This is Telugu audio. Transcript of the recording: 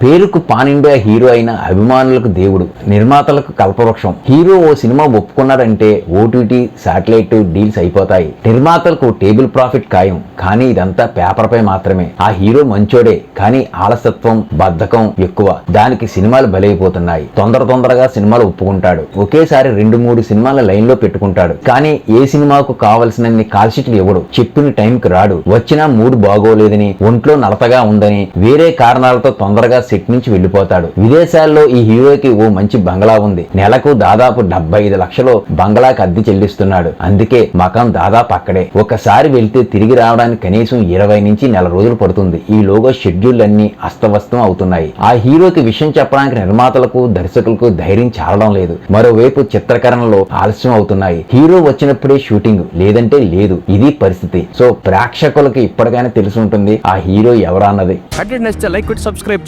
పేరుకు పాన్ ఇండియా హీరో అయిన అభిమానులకు దేవుడు, నిర్మాతలకు కల్పవృక్షం. హీరో ఓ సినిమా ఒప్పుకున్నారంటే ఓటీటీ శాటిలైట్ డీల్స్ అయిపోతాయి. నిర్మాతలకు టేబుల్ ప్రాఫిట్ ఖాయం. కానీ ఇదంతా పేపర్ పై మాత్రమే. ఆ హీరో మంచోడే, కానీ ఆలసత్వం, బద్ధకం ఎక్కువ. దానికి సినిమాలు బలైపోతున్నాయి. తొందరగా సినిమాలు ఒప్పుకుంటాడు. ఒకేసారి 2-3 సినిమాల లైన్ లో పెట్టుకుంటాడు. కానీ ఏ సినిమాకు కావలసినన్ని కాల్షీట్లు ఇవ్వడు. చెప్పిన టైంకి రాడు. వచ్చినా మూడ్ బాగోలేదని, ఒంట్లో నలతగా ఉందని, వేరే కారణాలతో తొందరగా సెట్ నుంచి వెళ్లిపోతాడు. విదేశాల్లో ఈ హీరోకి ఓ మంచి బంగ్లా ఉంది. నెలకు దాదాపు 75 లక్షలు బంగ్లాకి అద్దె చెల్లిస్తున్నాడు. అందుకే మకాం దాదాపు అక్కడే. ఒకసారి వెళ్తే తిరిగి రావడానికి కనీసం 20 నుంచి నెల రోజులు పడుతుంది. ఈ లోగో షెడ్యూల్ అన్ని అస్తవ్యస్తం అవుతున్నాయి. ఆ హీరోకి విషయం చెప్పడానికి నిర్మాతలకు, దర్శకులకు ధైర్యం చాలడం లేదు. మరోవైపు చిత్రీకరణలో ఆలస్యం అవుతున్నాయి. హీరో వచ్చినప్పుడే షూటింగ్, లేదంటే లేదు. ఇది పరిస్థితి. సో ప్రేక్షకులకి ఇప్పటికైనా తెలిసి ఉంటుంది ఆ హీరో ఎవరా అన్నది. లైక్, సబ్స్క్రైబ్ చేయండి.